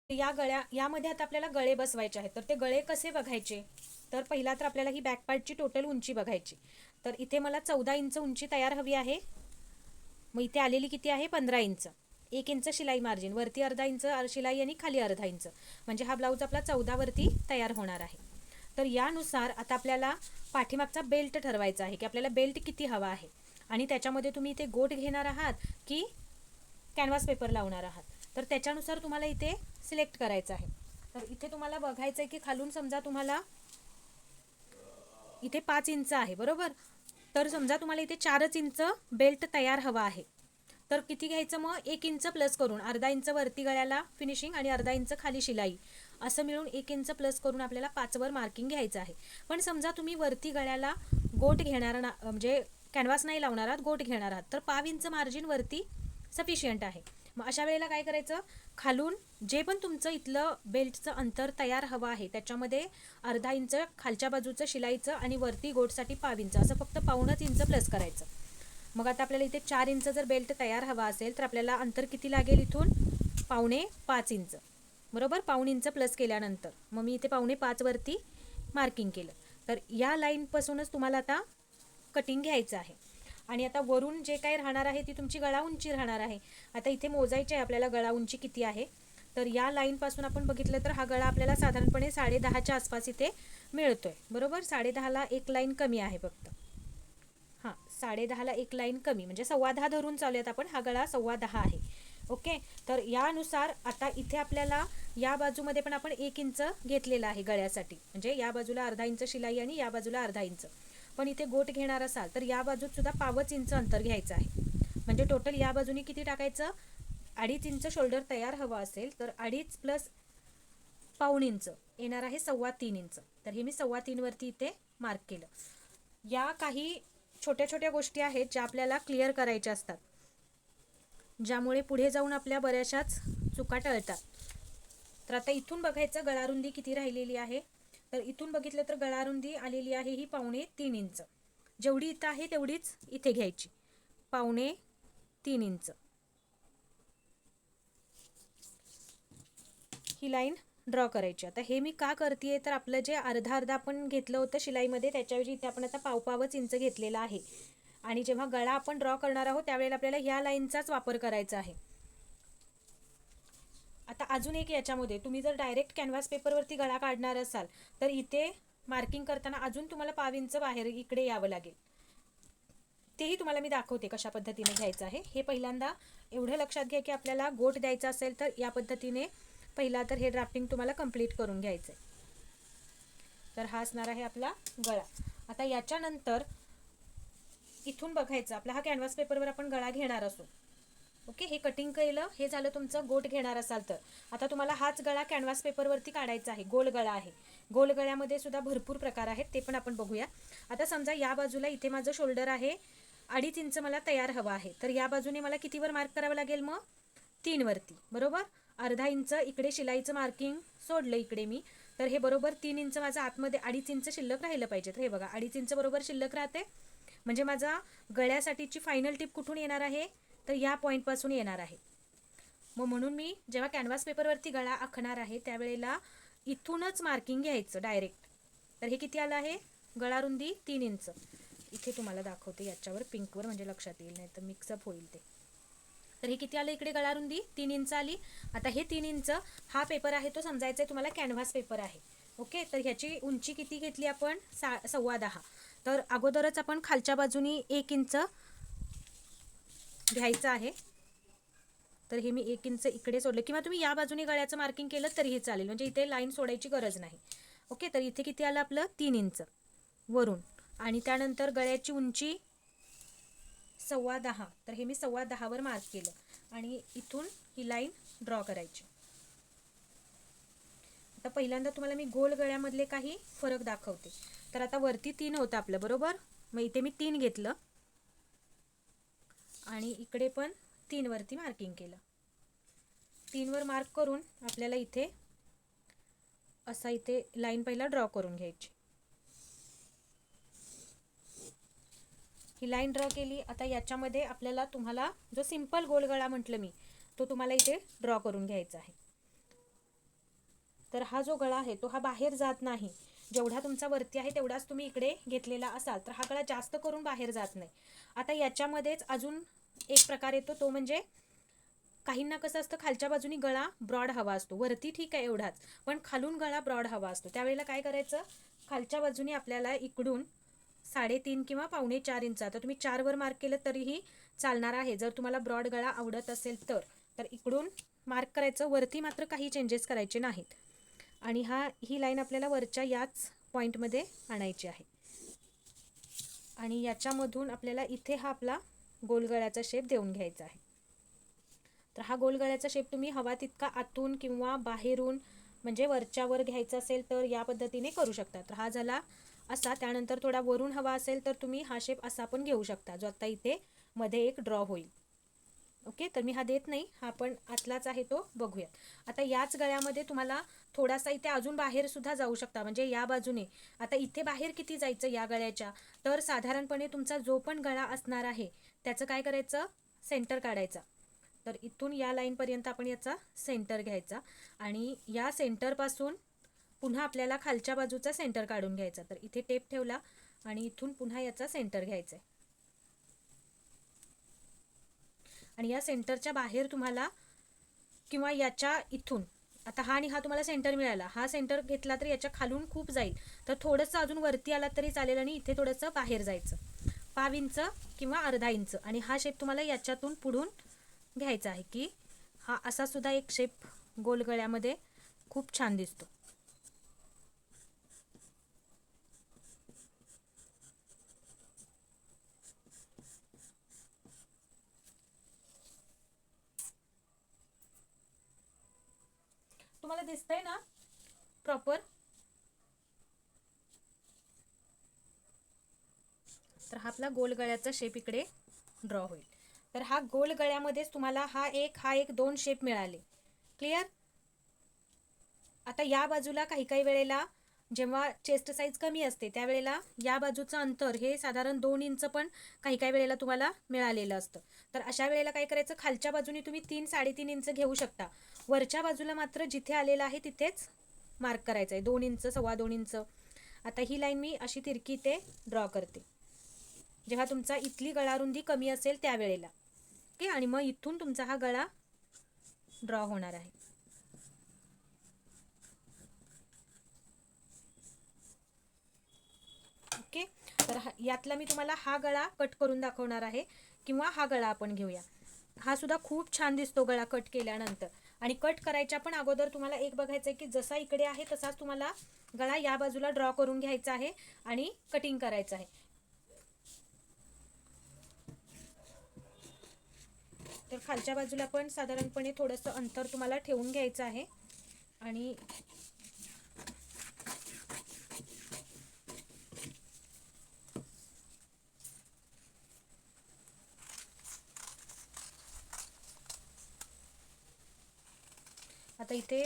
यामध्ये आता आपल्याला गळे बसवायचे आहेत. तर ते गळे कसे बघायचे? तर पहिला तर आपल्याला ही बॅक पार्टची टोटल उंची बघायची. तर इथे मला 14 इंच उंची तयार हवी आहे. मग इथे आलेली किती आहे? 15 इंच. 1 इंच शिलाई मार्जिन, वरती अर्धा इंच शिलाई आणि खाली अर्धा इंच, म्हणजे हा ब्लाऊज आपला 14 वरती तयार होणार आहे. तर यानुसार आता आपल्याला पाठीमागचा बेल्ट ठरवायचा आहे की आपल्याला बेल्ट किती हवा आहे, आणि त्याच्यामध्ये तुम्ही इथे गोट घेणार आहात की कॅनव्हास पेपर लावणार आहात, तर त्याच्यानुसार तुम्हाला इथे सिलेक्ट करायचं आहे. तर इथे तुम्हाला बघायचं आहे की खालून समजा तुम्हाला इथे 5 इंच आहे बरोबर. तर समजा तुम्हाला इथे 4च इंच बेल्ट तयार हवा आहे, तर किती घ्यायचं? मग 1 इंच प्लस करून, अर्धा इंच वरती गळ्याला फिनिशिंग आणि अर्धा इंच खाली शिलाई, असं मिळून 1 इंच प्लस करून आपल्याला 5 वर मार्किंग घ्यायचं आहे. पण समजा तुम्ही वरती गळ्याला गोट घेणार म्हणजे कॅनव्हास नाही लावणार आहात, गोट घेणार आहात, तर 5 इंच मार्जिन वरती सफिशियंट आहे. मग अशा वेळेला काय करायचं? खालून जे पण तुमचं इथलं बेल्टचं अंतर तयार हवं आहे त्याच्यामध्ये अर्धा इंच खालच्या बाजूचं शिलाईचं आणि वरती गोटसाठी 5 इंच, असं फक्त 1.25 इंच प्लस करायचं. मग आता आपल्याला इथे 4 इंच जर बेल्ट तयार हवा असेल तर आपल्याला अंतर किती लागेल? इथून 4.25 इंच बरोबर. 1.25 इंच प्लस केल्यानंतर मग मी इथे 4.25 वरती मार्किंग केलं. तर या लाईनपासूनच तुम्हाला आता कटिंग घ्यायचं आहे. आणि आता वरून जे काही राहणार आहे ती तुमची गळा उंची राहणार आहे. आता इथे मोजायचे आहे आपल्याला गळा उंची किती आहे. तर या लाईनपासून आपण बघितलं तर हा गळा आपल्याला साधारणपणे 10.5च्या आसपास इथे मिळतोय बरोबर. 10.5ला एक लाईन कमी आहे फक्त. हां, 10.5ला एक लाईन कमी, म्हणजे 10.15 धरून चालूयात आपण. हा गळा 10.15 आहे. ओके. तर यानुसार आता इथे आपल्याला या बाजूमध्ये पण आपण 1 इंच घेतलेला आहे गळ्यासाठी, म्हणजे या बाजूला अर्धा इंच शिलाई आणि या बाजूला अर्धा इंच. पण इथे गोट घेणार असाल तर या बाजूत सुद्धा 1.25 इंच अंतर घ्यायचं आहे. म्हणजे टोटल या बाजूनी किती टाकायचं? 2.5 इंच शोल्डर तयार हवा असेल तर 2.5 प्लस 1.25 इंच येणार आहे 3.25 इंच. तर हे मी 3.25 वरती इथे मार्क केलं. या काही छोट्या छोट्या गोष्टी आहेत ज्या आपल्याला क्लिअर करायच्या असतात, ज्यामुळे पुढे जाऊन आपल्या बऱ्याचशाच चुका टळतात. तर आता इथून बघायचं गळारुंदी किती राहिलेली आहे. तर इथून बघितलं तर गळारुंदी आलेली आहे ही 2.25 इंच. जेवढी इथं आहे तेवढीच इथे घ्यायची, 2.25 इंच ही लाईन ड्रॉ करायची. आता हे मी का करते तर आपलं जे अर्धा अर्धा आपण घेतलं होतं शिलाईमध्ये त्याच्याऐवजी इथे आपण आता 1.25 इंच घेतलेला आहे. आणि जेव्हा गळा आपण ड्रॉ करणार आहोत त्यावेळेला आपल्याला ह्या लाईनचाच वापर करायचा आहे. आता अजून एक याच्यामध्ये तुम्ही जर डायरेक्ट कॅनव्हास पेपरवरती गळा काढणार असाल तर इथे मार्किंग करताना अजून तुम्हाला 1.25 इंच बाहेर इकडे यावं लागेल. तेही तुम्हाला मी दाखवते कशा पद्धतीने घ्यायचं आहे. हे पहिल्यांदा एवढं लक्षात घ्या की आपल्याला गोट द्यायचा असेल तर या पद्धतीने पहिला तर हे ड्राफ्टिंग तुम्हाला कंप्लीट करून घ्यायचं आहे. तर हा असणार आहे आपला गळा. आता याच्यानंतर इथून बघायचं आपला हा कॅनव्हास पेपरवर आपण गळा घेणार असू. ओके, हे कटिंग केलं, हे झालं तुमचं. गोट घेणार असाल तर आता तुम्हाला हाच गळा कॅनव्हास पेपरवरती काढायचा आहे. गोल गळा आहे. गोल गळ्यामध्ये सुद्धा भरपूर प्रकार आहेत, ते पण आपण बघूया. आता समजा या बाजूला इथे माझं शोल्डर आहे 2.5 इंच मला तयार हवा आहे, तर या बाजूने मला कितीवर मार्क करावं लागेल? मग 3 वरती बरोबर. अर्धा इंच इकडे शिलाईचं मार्किंग सोडलं इकडे मी, तर हे बरोबर 3 इंच माझं आतमध्ये 2.5 इंच शिल्लक राहिलं पाहिजे. तर हे बघा 2.5 इंच बरोबर शिल्लक राहते. म्हणजे माझा गळ्यासाठीची फायनल टिप कुठून येणार आहे? तर या पॉईंटपासून येणार आहे. मग म्हणून मी जेव्हा कॅनव्हास पेपरवरती गळा आखणार आहे त्यावेळेला इथूनच मार्किंग घ्यायचं डायरेक्ट. तर हे किती आलं आहे? गळारुंदी 3 इंच. इथे तुम्हाला दाखवते याच्यावर पिंकवर, म्हणजे लक्षात येईल, नाही तर मिक्सअप होईल ते. तर हे किती आलं इकडे? गळारुंदी 3 इंच आली. आता हे 3 इंच हा पेपर आहे तो समजायचा आहे तुम्हाला कॅनव्हास पेपर आहे. ओके, तर ह्याची उंची किती घेतली आपण? 10.15. तर अगोदरच आपण खालच्या बाजूनी 1 इंच घ्यायचं आहे. तर हे मी 1 इंच इकडे सोडलं, किंवा तुम्ही या बाजूने गळ्याचं मार्किंग केलं तरीही चालेल, म्हणजे इथे लाईन सोडायची गरज नाही. ओके, तर इथे किती आलं आपलं? 3 इंच वरून. आणि त्यानंतर गळ्याची उंची 10.15. तर हे मी 10.15 वर मार्क केलं आणि इथून ही लाईन ड्रॉ करायची. आता पहिल्यांदा तुम्हाला मी गोल गळ्यामधले काही फरक दाखवते. तर आता वरती 3 होतं आपलं बरोबर. मग इथे मी 3 घेतलं आणि इकडे पण 3 वरती मार्किंग केलं. 3 वर मार्क करून आपल्याला इथे असा इथे लाईन पहिला ड्रॉ करून घ्यायची. ही लाईन ड्रॉ केली. आता याच्यामध्ये आपल्याला तुम्हाला जो सिंपल गोल गळा म्हटलं मी तो तुम्हाला इथे ड्रॉ करून घ्यायचा आहे. तर हा जो गळा आहे तो हा बाहेर जात नाही. जेवढा तुमचा वरती आहे तेवढाच तुम्ही इकडे घेतलेला असाल तर हा गळा जास्त करून बाहेर जात नाही. आता याच्यामध्येच अजून एक प्रकार येतो, तो म्हणजे काहींना कसं असतं, खालच्या बाजूनी गळा ब्रॉड हवा असतो, वरती ठीक आहे एवढाच, पण खालून गळा ब्रॉड हवा असतो. त्यावेळेला काय करायचं, खालच्या बाजूनी आपल्याला इकडून 3.5 किंवा 4.25 इंच, आता तुम्ही 4 वर मार्क केलं तरीही चालणार आहे जर तुम्हाला ब्रॉड गळा आवडत असेल तर इकडून मार्क करायचं, वरती मात्र काही चेंजेस करायचे नाहीत. आणि ही लाईन आपल्याला वरच्या याच पॉईंटमध्ये आणायची आहे. आणि याच्यामधून आपल्याला इथे हा आपला गोलगळ्याचा शेप देऊन घ्यायचा आहे. तर हा गोलगळ्याचा शेप तुम्ही हवा तितका आतून किंवा बाहेरून, म्हणजे वरच्यावर घ्यायचा असेल तर या पद्धतीने करू शकता. तर हा झाला असा. त्यानंतर थोडा वरून हवा असेल तर तुम्ही हा शेप असा पण घेऊ शकता, जो आता इथे मध्ये एक ड्रॉ होईल. ओके, तर मी हा देत नाही, हा पण आतलाच आहे तो बघूयात. आता याच गळ्यामध्ये तुम्हाला थोडासा इथे अजून बाहेर सुद्धा जाऊ शकता, म्हणजे या बाजूने. आता इथे बाहेर किती जायचं या गळ्याच्या, तर साधारणपणे तुमचा जो पण गळा असणार आहे त्याचं काय करायचं, सेंटर काढायचा. तर इथून या लाईनपर्यंत आपण याचा सेंटर घ्यायचा आणि या सेंटरपासून पुन्हा आपल्याला खालच्या बाजूचा सेंटर काढून घ्यायचा. तर इथे टेप ठेवला आणि इथून पुन्हा याचा सेंटर घ्यायचा आहे. आणि या सेंटरच्या बाहेर तुम्हाला किंवा याच्या इथून, आता हा आणि हा तुम्हाला सेंटर मिळाला, हा सेंटर घेतला तर याच्या खालून खूप जाईल, तर थोडंसं अजून वरती आला तरी चालेल आणि इथे थोडंसं बाहेर जायचं 1/2 इंच किंवा अर्धा इंच. आणि हा शेप तुम्हाला याच्यातून पुढून घ्यायचा आहे, की हा असा सुद्धा एक शेप गोलगळ्यामध्ये खूप छान दिसतो. तुम्हाला दिसतंय ना प्रॉपर. तर हा आपला गोल गळ्याचा शेप इकडे ड्रॉ होईल. तर हा गोल गळ्यामध्येच तुम्हाला हा एक 2 शेप मिळाले. क्लिअर. आता या बाजूला काही वेळेला जेव्हा चेस्ट साईज कमी असते त्यावेळेला या बाजूचं अंतर हे साधारण 2 इंच पण काही वेळेला तुम्हाला मिळालेलं असतं. तर अशा वेळेला काय करायचं, खालच्या बाजूने तुम्ही 3-3.5 इंच घेऊ शकता, वरच्या बाजूला मात्र जिथे आलेलं आहे तिथेच मार्क करायचं आहे, 2 इंच 2.25 इंच. आता ही लाईन मी अशी तिरकी ते ड्रॉ करते जेव्हा तुमचा इथली गळारुंदी कमी असेल त्यावेळेला. ओके, आणि मग इथून तुमचा हा गळा ड्रॉ होणार आहे. ओके, तर यातला मी तुम्हाला हा गळा कट करून दाखवणार आहे, किंवा हा गळा आपण घेऊया. हा सुद्धा खूप छान दिसतो गळा कट केल्यानंतर. आणि कट करायच्या पण अगोदर तुम्हाला एक बघायचं आहे की जसा इकडे आहे तसाच तुम्हाला गळा या बाजूला ड्रॉ करून घ्यायचा आहे आणि कटिंग करायचं आहे. तर खालच्या बाजूला पण साधारणपणे थोडंसं अंतर तुम्हाला ठेवून घ्यायचं आहे. आणि आता इथे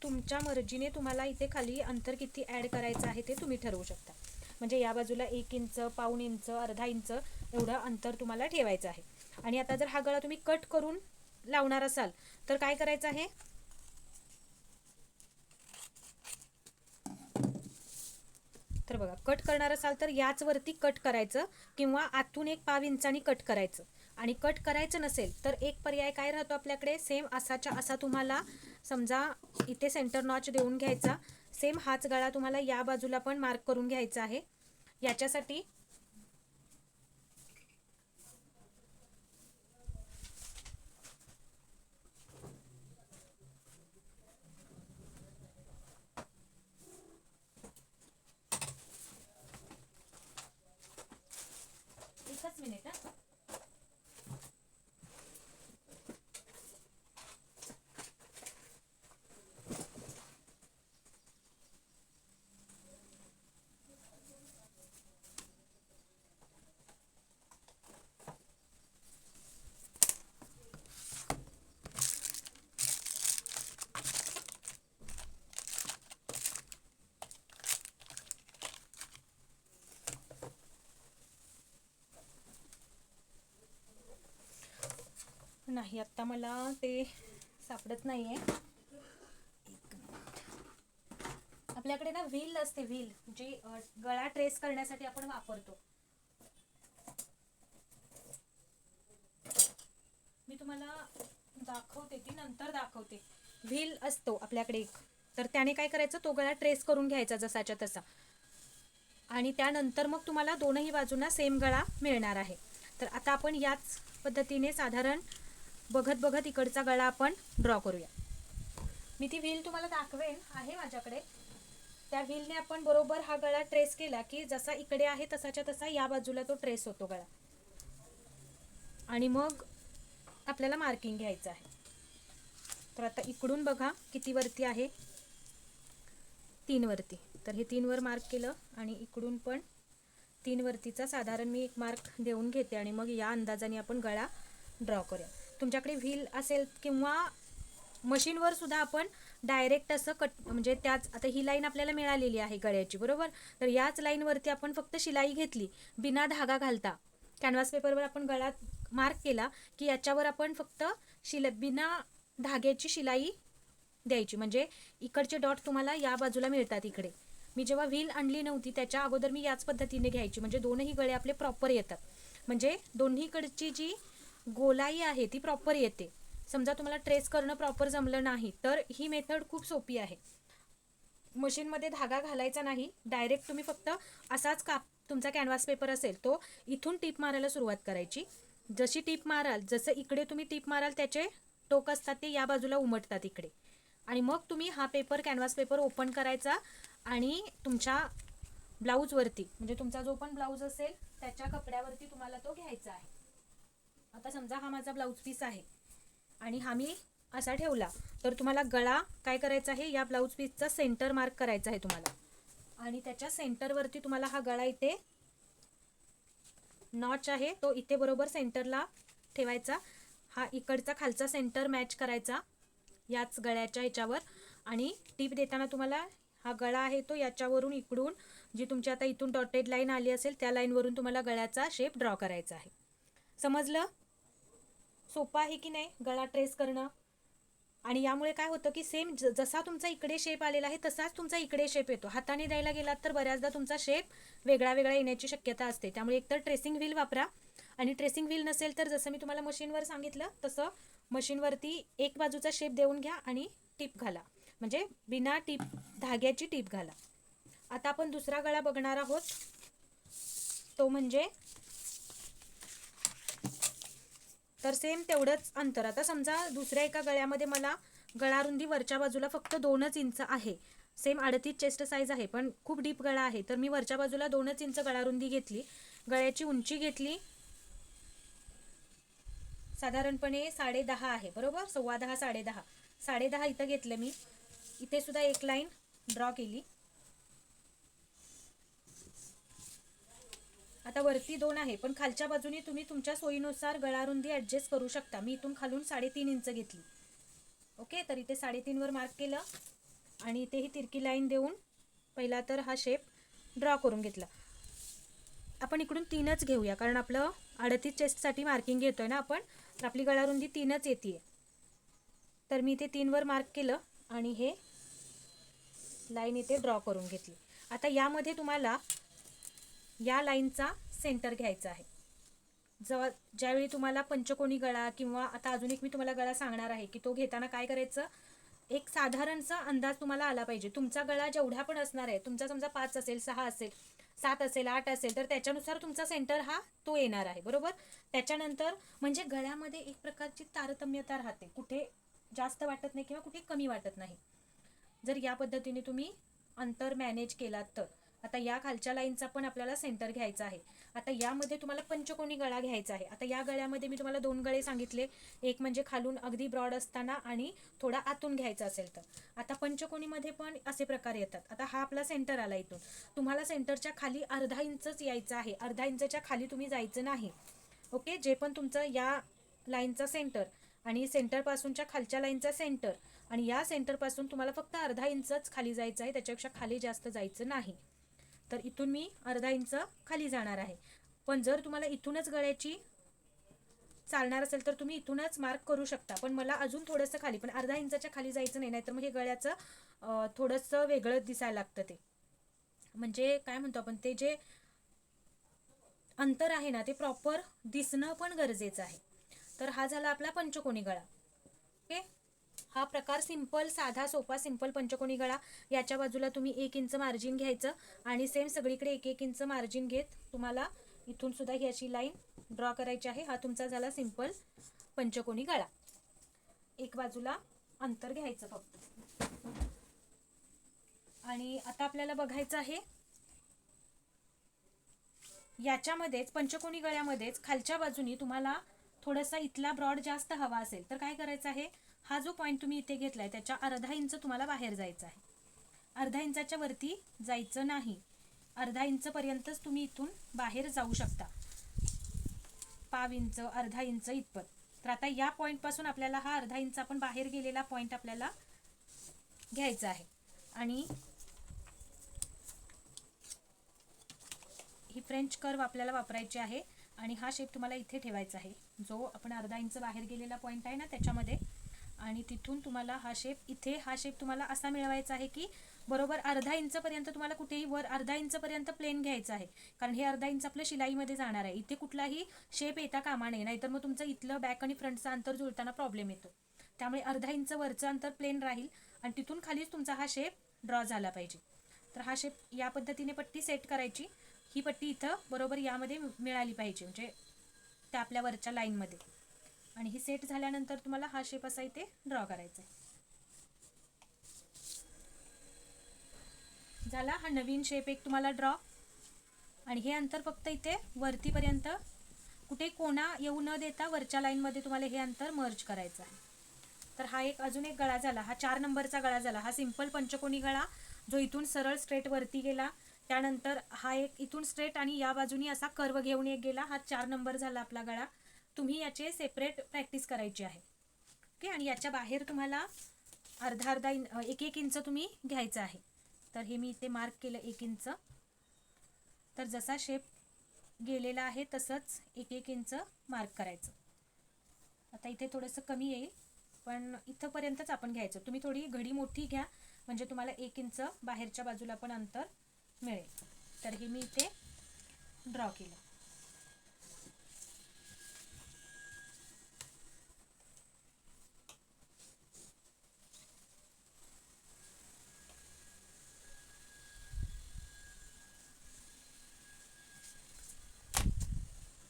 तुमच्या मर्जीने तुम्हाला इथे खाली अंतर किती ॲड करायचं आहे ते तुम्ही ठरवू शकता. म्हणजे या बाजूला 1 इंच, 1/2 इंच, अर्धा इंच एवढं अंतर तुम्हाला ठेवायचं आहे. आणि आता जर हा गळा तुम्ही कट करून लावणार असाल तर काय करायचं आहे, तर बघा, कट करणार असाल तर याच वरती कट करायचं किंवा आतून 1/5 इंचानी कट करायचं. आणि कट करायचं नसेल तर एक पर्याय काय राहतो आपल्याकडे, सेम असाच्या असा तुम्हाला समजा इथे सेंटर नॉच देऊन घ्यायचा, सेम हाच गळा तुम्हाला या बाजूला पण मार्क करून घ्यायचा आहे. याच्यासाठी एकच मिनिट हा. नाही, आत्ता मला ते सापडत नाही आहे. आपल्याकडे ना व्हील असते, व्हील जी गळा ट्रेस करण्यासाठी आपण वापरतो. मी तुम्हाला दाखवते, ती नंतर दाखवते. व्हील असतो आपल्याकडे एक, तर त्याने काय करायचं, तो गळा ट्रेस करून घ्यायचा जसाच्या तसा, आणि त्यानंतर मग तुम्हाला दोनही बाजूंना सेम गळा मिळणार आहे. तर आता आपण याच पद्धतीने साधारण बघत बघत इकडचा गळा आपण ड्रॉ करूया. मी ती व्हील तुम्हाला दाखवेन, आहे माझ्याकडे. त्या व्हीलने आपण बरोबर हा गळा ट्रेस केला की जसा इकडे आहे तसाच्या तसा या बाजूला तो ट्रेस होतो गळा, आणि मग आपल्याला मार्किंग घ्यायचं आहे. तर आता इकडून बघा किती वरती आहे, 3 वरती. तर हे 3 वर मार्क केलं, आणि इकडून पण 3 वरतीचा साधारण मी एक मार्क देऊन घेते, आणि मग या अंदाजाने आपण गळा ड्रॉ करूया. तुमच्याकडे व्हील असेल किंवा मशीनवर सुद्धा आपण डायरेक्ट असं कट, म्हणजे त्याच, आता ही लाईन आपल्याला मिळालेली आहे गळ्याची, बरोबर. तर याच लाईनवरती आपण फक्त शिलाई घेतली बिना धागा घालता. कॅनव्हास पेपरवर आपण गळा मार्क केला की याच्यावर आपण फक्त बिना धाग्याची शिलाई द्यायची, म्हणजे इकडचे डॉट तुम्हाला या बाजूला मिळतात इकडे. मी जेव्हा व्हील आणली नव्हती त्याच्या अगोदर मी याच पद्धतीने घ्यायची, म्हणजे दोनही गळे आपले प्रॉपर येतात, म्हणजे दोन्हीकडची जी गोलाई आहे ती प्रॉपर येते. समजा तुम्हाला ट्रेस करणं प्रॉपर जमलं नाही तर ही मेथड खूप सोपी आहे. मशीनमध्ये धागा घालायचा नाही, डायरेक्ट तुम्ही फक्त असाच तुमचा कॅनव्हास पेपर असेल तो इथून टीप मारायला सुरुवात करायची. जशी टीप माराल, जसं इकडे तुम्ही टीप माराल त्याचे टोक असतात ते या बाजूला उमटतात इकडे, आणि मग तुम्ही हा पेपर, कॅनव्हास पेपर ओपन करायचा आणि तुमच्या ब्लाऊजवरती, म्हणजे तुमचा जो पण ब्लाऊज असेल त्याच्या कपड्यावरती तुम्हाला तो घ्यायचा आहे. आता समजा हा माझा ब्लाऊज पीस आहे आणि हा मी असा ठेवला, तर तुम्हाला गळा काय करायचा आहे, या ब्लाऊज पीसचा सेंटर मार्क करायचा आहे तुम्हाला, आणि त्याच्या सेंटरवरती तुम्हाला हा गळा इथे नॉच आहे तो इथे बरोबर सेंटरला ठेवायचा. हा इकडचा खालचा सेंटर मॅच करायचा याच गळ्याच्या ह्याच्यावर, आणि टीप देताना तुम्हाला हा गळा आहे तो याच्यावरून इकडून जी तुमची आता इथून डॉटेड लाईन आली असेल त्या लाईनवरून तुम्हाला गळ्याचा शेप ड्रॉ करायचा आहे. समजलं? सोपं आहे की नाही गळा ट्रेस करणं? आणि यामुळे काय होतं की सेम जसा तुमचा इकडे शेप आलेला आहे तसाच तुमचा इकडे शेप येतो. हाताने द्यायला गेलात तर बऱ्याचदा तुमचा शेप वेगळा वेगळा येण्याची शक्यता असते. त्यामुळे एकतर ट्रेसिंग व्हील वापरा, आणि ट्रेसिंग व्हील नसेल तर जसं मी तुम्हाला मशीनवर सांगितलं तसं मशीनवरती एक बाजूचा शेप देऊन घ्या आणि टीप घाला, म्हणजे बिना टीप, धाग्याची टीप घाला. आता आपण दुसरा गळा बघणार आहोत, तो म्हणजे, तर सेम तेवढंच अंतर. आता समजा दुसऱ्या एका गळ्यामध्ये मला गळारुंदी वरच्या बाजूला फक्त 2 इंच आहे, सेम 38 चेस्ट साईज आहे पण खूप डीप गळा आहे, तर मी वरच्या बाजूला 2 इंच गळारुंदी घेतली. गळ्याची उंची घेतली साधारणपणे 10.5 आहे, बरोबर. 10.15 10.5 10.5 इथं घेतलं मी. इथे सुद्धा एक लाईन ड्रॉ केली. आता वरती 2 आहे पण खालच्या बाजूने तुम्ही तुमच्या सोयीनुसार गळारुंदी ॲडजस्ट करू शकता. मी इथून खालून 3.5 इंच घेतली. ओके, तर इथे 3.5 वर मार्क केलं, आणि इथे ही तिरकी लाईन देऊन पहिला तर हा शेप ड्रॉ करून घेतला. आपण इकडून 3च घेऊया, कारण आपलं 38 चेस्टसाठी मार्किंग घेतोय ना आपण, तर आपली गळारुंदी 3च येते. तर मी इथे 3 वर मार्क केलं आणि हे लाईन इथे ड्रॉ करून घेतली. आता यामध्ये तुम्हाला या लाईनचा सेंटर घ्यायचा आहे. ज्यावेळी तुम्हाला पंचकोनी गळा, किंवा आता अजून एक मी तुम्हाला गळा सांगणार आहे की तो घेताना काय करायचं, एक साधारणचा अंदाज तुम्हाला आला पाहिजे. तुमचा गळा जेवढा पण असणार आहे, तुमचा समजा 5 असेल, 6 असेल, 7 असेल, 8 असेल, तर त्याच्यानुसार तुमचा सेंटर हा तो येणार आहे, बरोबर. त्याच्यानंतर म्हणजे गळ्यामध्ये एक प्रकारची तारतम्यता राहते, कुठे जास्त वाटत नाही किंवा कुठे कमी वाटत नाही, जर या पद्धतीने तुम्ही अंतर मॅनेज केलात तर. आता या खालच्या लाईनचा पण आपल्याला सेंटर घ्यायचा आहे. आता यामध्ये तुम्हाला पंचकोनी गळा घ्यायचा आहे. आता या गळ्यामध्ये मी तुम्हाला 2 गळे सांगितले, एक म्हणजे खालून अगदी ब्रॉड असताना आणि थोडा आतून घ्यायचा असेल तर. आता पंचकोनीमध्ये पण असे प्रकार येतात. आता हा आपला सेंटर आला, इथून तुम्हाला सेंटरच्या खाली अर्धा इंचच यायचं आहे, अर्धा इंचच्या खाली तुम्ही जायचं नाही. ओके, जे पण तुमचं या लाईनचा सेंटर आणि सेंटरपासूनच्या खालच्या लाईनचा सेंटर, आणि या सेंटरपासून तुम्हाला फक्त अर्धा इंचच खाली जायचं आहे, त्याच्यापेक्षा खाली जास्त जायचं नाही. तर इथून मी अर्धा इंच खाली जाणार आहे. पण जर तुम्हाला इथूनच गळ्याची चालणार असेल तर तुम्ही इथूनच मार्क करू शकता, पण मला अजून थोडंसं खाली, पण अर्धा इंचाच्या खाली जायचं नाही, नाहीतर मग हे गळ्याचं थोडंसं वेगळं दिसायला लागतं. ते म्हणजे काय म्हणतो आपण, ते जे अंतर आहे ना ते प्रॉपर दिसणं पण गरजेचं आहे. तर हा झाला आपला पंचकोनी गळा. ओके, हा प्रकार सिंपल, साधा सोपा सिंपल पंचकोनी गळा. याच्या बाजूला तुम्ही 1 इंच मार्जिन घ्यायचं आणि सेम सगळीकडे 1-1 इंच मार्जिन घेत तुम्हाला इथून सुद्धा ही अशी लाईन ड्रॉ करायची आहे. हा तुमचा झाला सिंपल पंचकोनी गळा. एक बाजूला अंतर घ्यायचं फक्त. आणि आता आपल्याला बघायचं आहे याच्यामध्येच पंचकोनी गळ्यामध्येच खालच्या बाजूनी तुम्हाला थोडासा इथला ब्रॉड जास्त हवा असेल तर काय करायचं आहे, हा जो पॉईंट तुम्ही इथे घेतलाय त्याच्या अर्धा इंच तुम्हाला बाहेर जायचं आहे. अर्धा इंचाच्या वरती जायचं नाही. अर्धा इंच पर्यंतच तुम्ही इथून बाहेर जाऊ शकता, पाव इंच अर्धा इंच इतपत. तर आता या पॉईंट पासून आपल्याला हा अर्धा इंच आपण बाहेर गेलेला पॉईंट आपल्याला घ्यायचा आहे. आणि ही फ्रेंच कर्व आपल्याला वापरायची आहे. आणि हा शेप तुम्हाला इथे ठेवायचा आहे, जो आपण अर्धा इंच बाहेर गेलेला पॉईंट आहे ना त्याच्यामध्ये. आणि तिथून तुम्हाला हा शेप, इथे हा शेप तुम्हाला असा मिळवायचा आहे की बरोबर अर्धा इंच पर्यंत तुम्हाला कुठेही वर अर्धा इंच पर्यंत प्लेन घ्यायचं आहे, कारण हे अर्धा इंच आपलं शिलाईमध्ये जाणार आहे. इथे कुठलाही शेप येता कामा नये, नाहीतर मग तुमचं इथलं बॅक आणि फ्रंटचं अंतर जुळताना प्रॉब्लेम येतो. त्यामुळे अर्धा इंच वरचं अंतर प्लेन राहील आणि तिथून खालीच तुमचा हा शेप ड्रॉ झाला पाहिजे. तर हा शेप या पद्धतीने पट्टी सेट करायची. ही पट्टी इथं बरोबर यामध्ये मिळाली पाहिजे, म्हणजे त्या आपल्या वरच्या लाईनमध्ये. आणि ही सेट झाल्यानंतर तुम्हाला हा शेप असा इथे ड्रॉ करायचा आहे. झाला हा नवीन शेप एक तुम्हाला ड्रॉ. आणि हे अंतर फक्त इथे वरतीपर्यंत कुठे कोणा येऊ न देता वरच्या लाईनमध्ये तुम्हाला हे अंतर मर्ज करायचं आहे. तर हा एक अजून एक गळा झाला, हा 4 नंबरचा गळा झाला. हा सिंपल पंचकोनी गळा जो इथून सरळ स्ट्रेट वरती गेला. त्यानंतर हा एक इथून स्ट्रेट आणि या बाजूनी असा कर्व घेऊन एक गेला. हा 4 नंबर झाला आपला गळा. तुम्ही याचे सेपरेट प्रॅक्टिस करायची आहे. ओके, आणि याच्या बाहेर तुम्हाला अर्धा अर्धा 1-1 इंच तुम्ही घ्यायचं आहे. तर हे मी इथे मार्क केलं 1 इंच. तर जसा शेप गेलेला आहे तसंच 1-1 इंच मार्क करायचं. आता इथे थोडंसं कमी येईल, पण इथंपर्यंतच आपण घ्यायचं. तुम्ही थोडी घडी मोठी घ्या, म्हणजे तुम्हाला 1 इंच बाहेरच्या बाजूला पण अंतर मिळेल. तर हे मी इथे ड्रॉ केलं.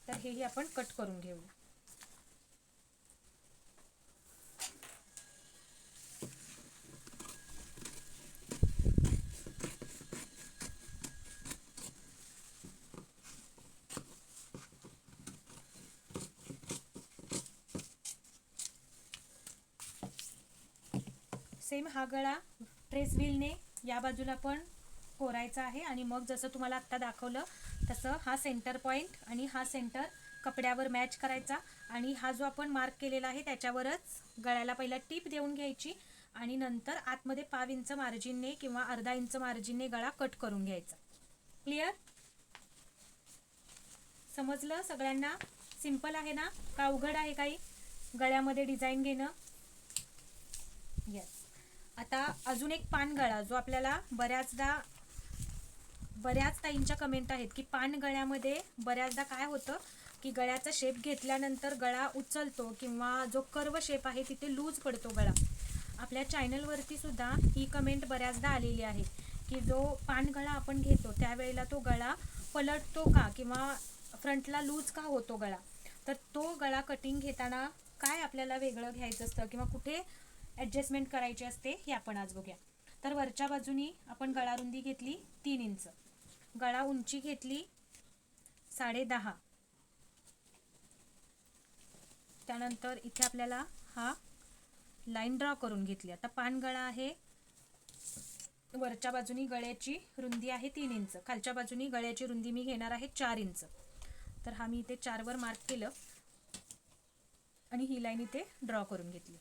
तर हेही आपण कट करून घेऊ. सेम हा गळा ट्रेस व्हीलने या बाजूला पण कोरायचा आहे. आणि मग जसं तुम्हाला आत्ता दाखवलं तसं हा सेंटर पॉईंट आणि हा सेंटर कपड्यावर मॅच करायचा. आणि हा जो आपण मार्क केलेला आहे त्याच्यावरच गळ्याला पहिला टीप देऊन घ्यायची आणि नंतर आतमध्ये पाव इंच मार्जिनने किंवा अर्धा इंच मार्जिनने गळा कट करून घ्यायचा. क्लिअर? समजलं सगळ्यांना? सिंपल आहे ना? का अवघड आहे काही गळ्यामध्ये डिझाईन घेणं? येस. आता अजून एक पान गळा, जो आपल्याला बऱ्याच ताईंच्या कमेंट आहेत की पान गळ्यामध्ये बऱ्याचदा काय होतं की गळ्याचा शेप घेतल्यानंतर गळा उचलतो किंवा जो कर्व शेप आहे तिथे लूज पडतो गळा. आपल्या चॅनलवरती सुद्धा ही कमेंट बऱ्याचदा आलेली आहे की जो पान गळा आपण घेतो त्यावेळेला तो गळा पलटतो का किंवा फ्रंटला लूज का होतो गळा. तर तो गळा कटिंग घेताना काय आपल्याला वेगळं घ्यायचं असतं किंवा कुठे ॲडजस्टमेंट करायची असते हे आपण आज बघूया. तर वरच्या बाजूनी आपण गळा रुंदी घेतली 3 इंच, गळा उंची घेतली 10.5. त्यानंतर इथे आपल्याला हा लाईन ड्रॉ करून घेतली. आता पान गळा आहे, वरच्या बाजूनी गळ्याची रुंदी आहे 3 इंच, खालच्या बाजूनी गळ्याची रुंदी मी घेणार आहे 4 इंच. तर हा मी इथे 4 वर मार्क केलं आणि ही लाईन इथे ड्रॉ करून घेतली.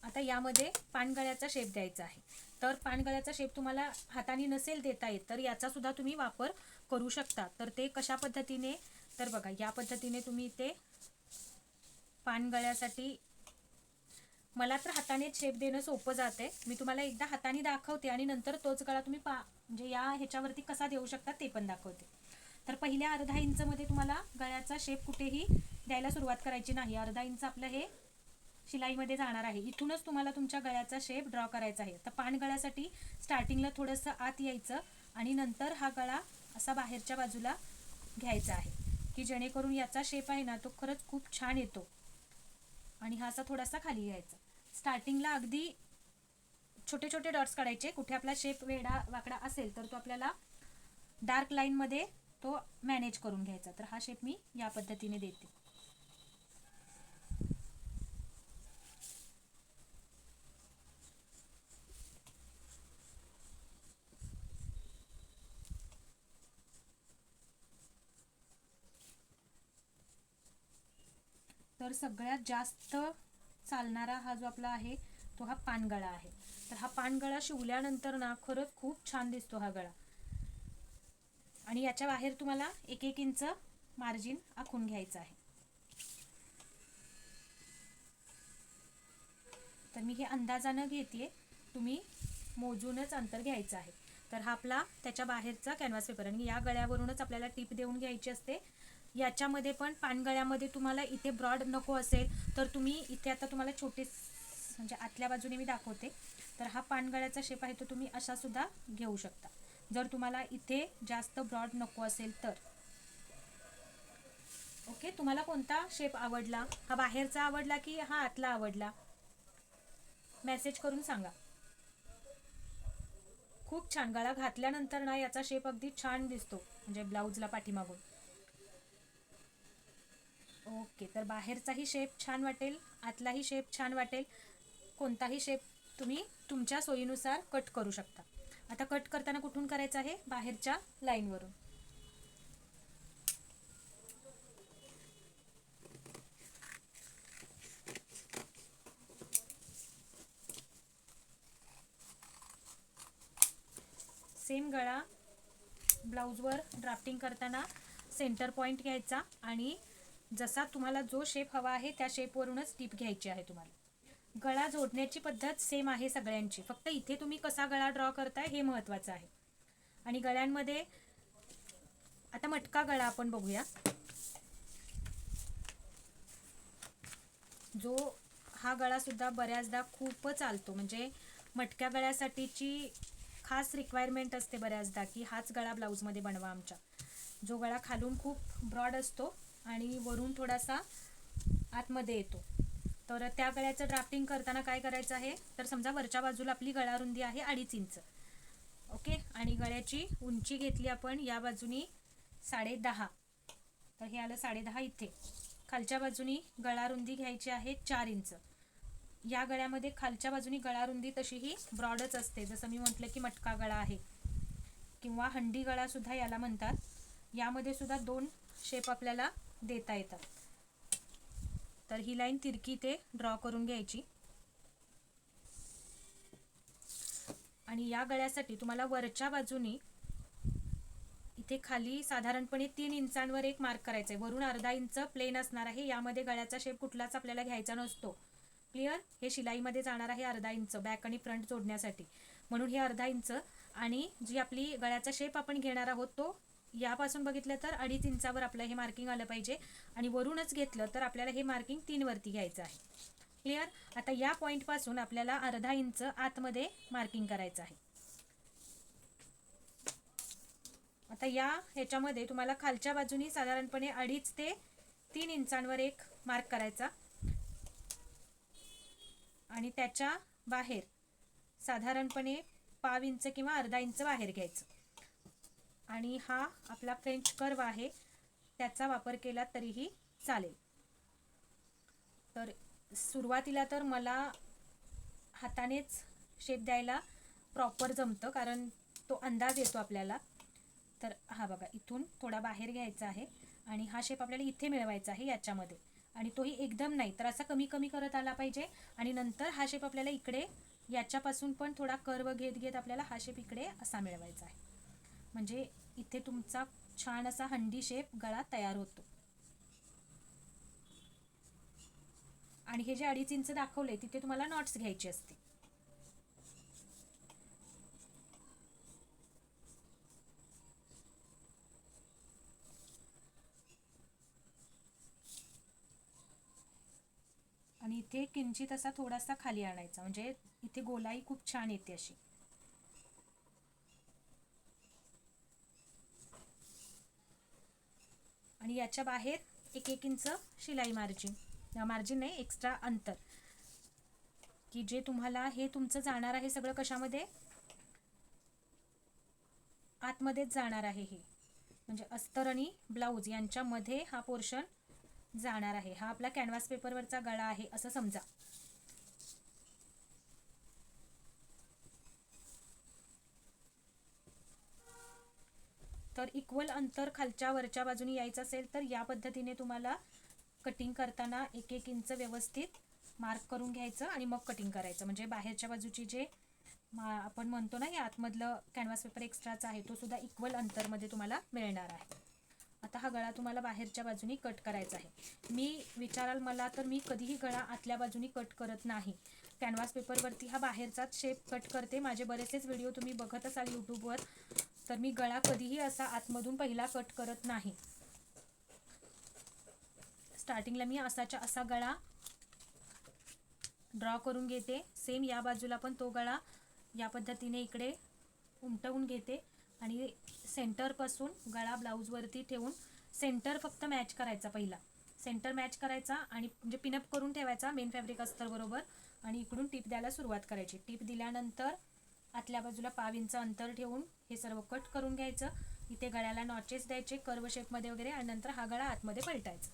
आता यामध्ये पानगळ्याचा शेप द्यायचा आहे. तर पानगळ्याचा शेप तुम्हाला हाताने नसेल देता येत तर याचा सुद्धा तुम्ही वापर करू शकता. तर ते कशा पद्धतीने, तर बघा या पद्धतीने तुम्ही इथे पानगळ्यासाठी मला तर हाताने शेप देणं सोपं जाते. मी तुम्हाला एकदा हाताने दाखवते आणि नंतर तोच गळा तुम्ही म्हणजे या ह्याच्यावरती कसा देऊ शकता ते पण दाखवते. तर पहिल्या अर्धा इंचमध्ये तुम्हाला गळ्याचा शेप कुठेही द्यायला सुरुवात करायची नाही. अर्धा इंच आपलं हे शिलाईमध्ये जाणार आहे. इथूनच तुम्हाला तुमच्या गळ्याचा शेप ड्रॉ करायचा आहे. तर पान गळ्यासाठी स्टार्टिंगला थोडंसं आत यायचं आणि नंतर हा गळा असा बाहेरच्या बाजूला घ्यायचा आहे, की जेणेकरून याचा शेप आहे ना तो खरंच खूप छान येतो. आणि हा असा थोडासा खाली घ्यायचा. स्टार्टिंगला अगदी छोटे छोटे डॉट्स काढायचे. कुठे आपला शेप वेडा वाकडा असेल तर तो आपल्याला डार्क लाईनमध्ये तो मॅनेज करून घ्यायचा. तर हा शेप मी या पद्धतीने देते. तर सगळ्यात जास्त चालणारा हा जो आपला आहे तो हा पानगळा आहे. तर हा पानगळा शिवल्यानंतर ना खरंच खूप छान दिसतो हा गळा. आणि याच्या बाहेर तुम्हाला 1-1 इंच मार्जिन आखून घ्यायचं आहे. तर मी हे अंदाजानं घेते, तुम्ही मोजूनच अंतर घ्यायचं आहे. तर हा आपला त्याच्या बाहेरचा कॅनव्हास पेपर आणि या गळ्यावरूनच आपल्याला टीप देऊन घ्यायची असते. याच्यामध्ये पण पानगळ्यामध्ये तुम्हाला इथे ब्रॉड नको असेल तर तुम्ही इथे आता तुम्हाला छोटे म्हणजे आतल्या बाजूने मी दाखवते. तर हा पानगळ्याचा शेप आहे तो तुम्ही असा सुद्धा घेऊ शकता जर तुम्हाला इथे जास्त ब्रॉड नको असेल तर. ओके, तुम्हाला कोणता शेप आवडला? हा बाहेरचा आवडला की हा आतला आवडला? मेसेज करून सांगा. खूप छान गळा घातल्यानंतर ना याचा शेप अगदी छान दिसतो म्हणजे ब्लाऊजला पाठीमागून. ओके, तर बाहेरचाही शेप छान वाटेल, आतलाही शेप छान वाटेल. कोणताही शेप तुम्ही तुमच्या सोयीनुसार कट करू शकता. आता कट करताना कुठून करायचं आहे? बाहेरच्या लाईनवरून. सेम गळा ब्लाऊजवर ड्राफ्टिंग करताना सेंटर पॉईंट घ्यायचा आणि जसा तुम्हाला जो शेप हवा आहे त्या शेपवरूनच टिप घ्यायची आहे तुम्हाला. गळा जोडण्याची पद्धत सेम आहे सगळ्यांची, फक्त इथे तुम्ही कसा गळा ड्रॉ करताय हे महत्त्वाचं आहे. आणि गळ्यांमध्ये आता मटका गळा आपण बघूया. जो हा गळा सुद्धा बऱ्याचदा खूप चालतो, म्हणजे मटक्या गळ्यासाठीची खास रिक्वायरमेंट असते बऱ्याचदा की हाच गळा ब्लाऊजमध्ये बनवा आमच्या. जो गळा खालून खूप ब्रॉड असतो आणि वरून थोडासा आतमध्ये येतो. तर त्या गळ्याचं ड्राफ्टिंग करताना काय करायचं आहे, तर समजा वरच्या बाजूला आपली गळा रुंदी आहे 2.5 इंच. ओके, आणि गळ्याची उंची घेतली आपण या बाजूनी 10.5. तर हे आलं 10.5 इथे. खालच्या बाजूनी गळा रुंदी घ्यायची आहे 4 इंच. या गळ्यामध्ये खालच्या बाजूनी गळा रुंदी तशीही ब्रॉडच असते, जसं मी म्हटलं की मटका गळा आहे किंवा हंडी गळा सुद्धा याला म्हणतात. यामध्ये सुद्धा 2 शेप आपल्याला देता येतात. तर ही लाईन तिरकी ते ड्रॉ करून घ्यायची. आणि या गळ्यासाठी तुम्हाला वरच्या बाजूनी इथे खाली साधारणपणे 3 इंचांवर एक मार्क करायचा आहे. वरून अर्धा इंच प्लेन असणार आहे. यामध्ये गळ्याचा शेप कुठलाच आपल्याला घ्यायचा नसतो. क्लिअर? हे शिलाईमध्ये जाणार आहे अर्धा इंच बॅक आणि फ्रंट जोडण्यासाठी, म्हणून हे अर्धा इंच. आणि जी आपली गळ्याचा शेप आपण घेणार आहोत तो यापासून बघितलं तर 2.5 इंचावर आपलं हे मार्किंग आलं पाहिजे आणि वरूनच घेतलं तर आपल्याला हे मार्किंग 3 वरती घ्यायचं आहे. क्लिअर? आता या पॉईंटपासून आपल्याला अर्धा इंच आतमध्ये मार्किंग करायचं आहे. आता या ह्याच्यामध्ये तुम्हाला खालच्या बाजूनी साधारणपणे 2.5 ते 3 इंचांवर एक मार्क करायचा आणि त्याच्या बाहेर साधारणपणे पाव इंच किंवा अर्धा इंच बाहेर घ्यायचं. आणि हा आपला फ्रेंच कर्व आहे त्याचा वापर केला तरीही चालेल. तर सुरुवातीला तर मला हातानेच शेप द्यायला प्रॉपर जमतं, कारण तो अंदाज येतो आपल्याला. तर हा बघा, इथून थोडा बाहेर घ्यायचा आहे आणि हा शेप आपल्याला इथे मिळवायचा आहे याच्यामध्ये. आणि तोही एकदम नाही तर असा कमी कमी करत आला पाहिजे. आणि नंतर हा शेप आपल्याला इकडे याच्यापासून पण थोडा कर्व घेत घेत आपल्याला हा शेप इकडे असा मिळवायचा आहे. म्हणजे इथे तुमचा छान असा हंडी शेप गळा तयार होतो. आणि हे जे 2.5 इंच दाखवले तिथे तुम्हाला नॉट्स घ्यायचे असते. आणि इथे किंचित असा थोडासा खाली आणायचा, म्हणजे इथे गोलाई खूप छान येते अशी. आणि याच्या बाहेर 1 इंच शिलाई मार्जिन नाही, एक्स्ट्रा अंतर, की जे तुम्हाला हे तुमचं जाणार आहे सगळं कशामध्ये, आतमध्येच जाणार आहे. हे म्हणजे अस्तर आणि ब्लाऊज यांच्यामध्ये हा पोर्शन जाणार आहे. हा आपला कॅनव्हास पेपरवरचा गळा आहे असं समजा. तर इक्वल अंतर खालच्या वरच्या बाजूने यायचं असेल तर या पद्धतीने तुम्हाला कटिंग करताना 1-1 इंच व्यवस्थित मार्क करून घ्यायचं आणि मग कटिंग करायचं. म्हणजे बाहेरच्या बाजूची जे आपण म्हणतो ना, या आतमधलं कॅनव्हास पेपर एक्स्ट्राचा आहे तो सुद्धा इक्वल अंतरमध्ये तुम्हाला मिळणार आहे. आता हा गळा तुम्हाला बाहेरच्या बाजूनी कट करायचा आहे. मी विचाराल मला तर मी कधीही गळा आतल्या बाजूनी कट करत नाही. कॅनव्हास पेपरवरती हा बाहेरचाच शेप कट करते. माझे बरेचसेच व्हिडिओ तुम्ही बघत असाल यूट्यूबवर, तर मी गळा कधीही असा आतमधून पहिला कट करत नाही. स्टार्टिंगला मी असाच्या असा गळा ड्रॉ करून घेते. सेम या बाजूला पण तो गळा या पद्धतीने इकडे उमटवून घेते आणि सेंटरपासून गळा ब्लाऊजवरती ठेवून सेंटर फक्त मॅच करायचा. पहिला सेंटर मॅच करायचा आणि म्हणजे पिनअप करून ठेवायचा मेन फॅब्रिक अस्तर बरोबर, आणि इकडून टिप द्यायला सुरुवात करायची. टिप दिल्यानंतर आतल्या बाजूला 1/2 इंच अंतर ठेवून हे सर्व कट करून घ्यायचं. इथे गळ्याला नॉचेस द्यायचे कर्व शेपमध्ये वगैरे, आणि नंतर हा गळा आतमध्ये पलटायचा.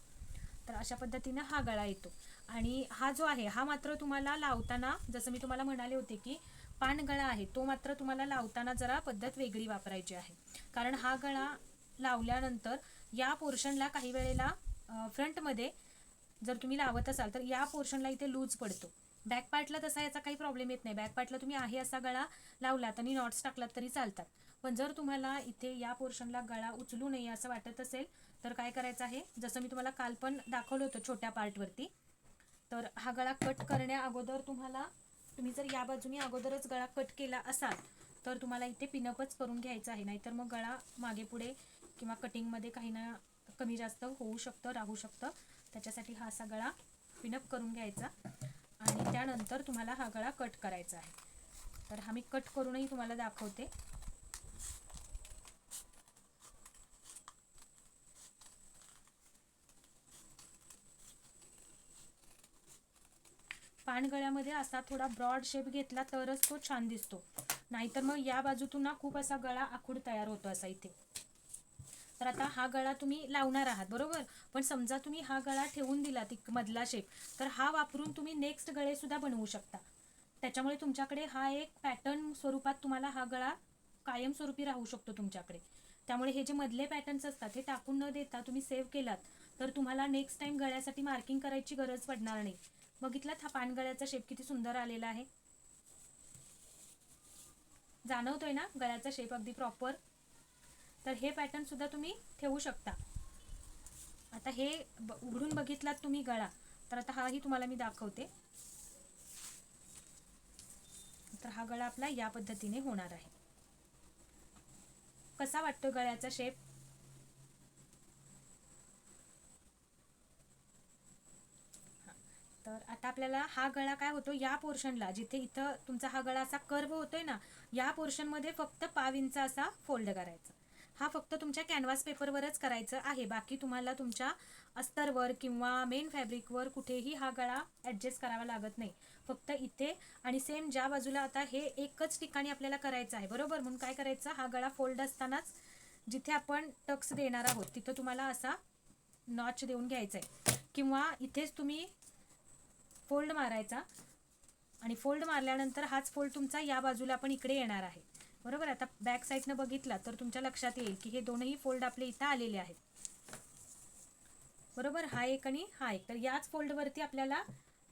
तर अशा पद्धतीनं हा गळा येतो. आणि हा जो आहे हा मात्र तुम्हाला लावताना, जसं मी तुम्हाला म्हणाले होते की पान गळा आहे तो मात्र तुम्हाला लावताना जरा पद्धत वेगळी वापरायची आहे. कारण हा गळा लावल्यानंतर या पोर्शनला काही वेळेला फ्रंटमध्ये जर तुम्ही लावत असाल तर या पोर्शनला इथे लूज पडतो. बॅक पार्टला तसा याचा काही प्रॉब्लेम येत नाही. बॅक पार्टला तुम्ही आहे असा गळा लावलात आणि नॉट्स टाकलात तरी चालतात. पण जर तुम्हाला इथे या पोर्शनला गळा उचलू नये असं वाटत असेल तर काय करायचं आहे, जसं मी तुम्हाला काल पण दाखवलं होतं छोट्या पार्टवरती, तर हा गळा कट करण्या अगोदर तुम्ही जर या बाजूनी अगोदरच गळा कट केला असाल तर तुम्हाला इथे पिनअपच करून घ्यायचं आहे. नाहीतर मग गळा मागे पुढे किंवा कटिंगमध्ये काही ना कमी जास्त होऊ शकतं, राहू शकतं. त्याच्यासाठी हा असा गळा पिनअप करून घ्यायचा आणि त्यानंतर तुम्हाला हा गळा कट करायचा आहे. तर हा मी कट करूनही तुम्हाला दाखवते. पानगळ्यामध्ये असा थोडा ब्रॉड शेप घेतला तरच तो छान दिसतो. नाहीतर मग या बाजूतून ना खूप असा गळा आखूड तयार होतो असा इथे. तर आता हा गळा तुम्ही लावणार आहात बरोबर, पण समजा तुम्ही हा गळा ठेवून दिला मधला शेप, तर हा वापरून तुम्ही नेक्स्ट गळे सुद्धा बनवू शकता. त्याच्यामुळे तुमच्याकडे हा एक पॅटर्न स्वरूपात तुम्हाला हा गळा कायमस्वरूपी राहू शकतो तुमच्याकडे. त्यामुळे हे जे मधले पॅटर्न्स असतात हे टाकून न देता तुम्ही सेव्ह केलात तर तुम्हाला नेक्स्ट टाइम गळ्यासाठी मार्किंग करायची गरज पडणार नाही. बघितलात हा पानगळ्याचा शेप किती सुंदर आलेला आहे. जाणवतोय ना गळ्याचा शेप अगदी प्रॉपर. तर हे पॅटर्न सुद्धा तुम्ही ठेवू शकता. आता हे उघडून बघितलात तुम्ही गळा, तर आता हाही तुम्हाला मी दाखवते. तर हा गळा आपला या पद्धतीने होणार आहे. कसा वाटतो गळ्याचा शेप? तर आता आपल्याला हा गळा काय होतो, या पोर्शनला जिथे इथं तुमचा हा गळा असा कर्व होतोय ना, या पोर्शनमध्ये फक्त 1/2 इंच असा फोल्ड करायचा. हा फक्त तुमच्या कॅनव्हास पेपरवरच करायचं आहे. बाकी तुम्हाला तुमच्या अस्तरवर किंवा मेन फॅब्रिकवर कुठेही हा गळा ॲडजस्ट करावा लागत नाही. फक्त इथे आणि सेम ज्या बाजूला आता हे एकच ठिकाणी आपल्याला करायचं आहे बरोबर. म्हणून काय करायचं, हा गळा फोल्ड असतानाच जिथे आपण टक्स देणार आहोत तिथं तुम्हाला असा नॉच देऊन घ्यायचा आहे, किंवा इथेच तुम्ही फोल्ड मारायचा आणि फोल्ड मारल्यानंतर हाच फोल्ड तुमचा या बाजूला पण इकडे येणार आहे बरोबर. आता बॅक साईडनं बघितला तर तुमच्या लक्षात येईल की हे दोनही फोल्ड आपले इथं आलेले आहेत बरोबर. हा एक आणि हा एक. तर याच फोल्डवरती आपल्याला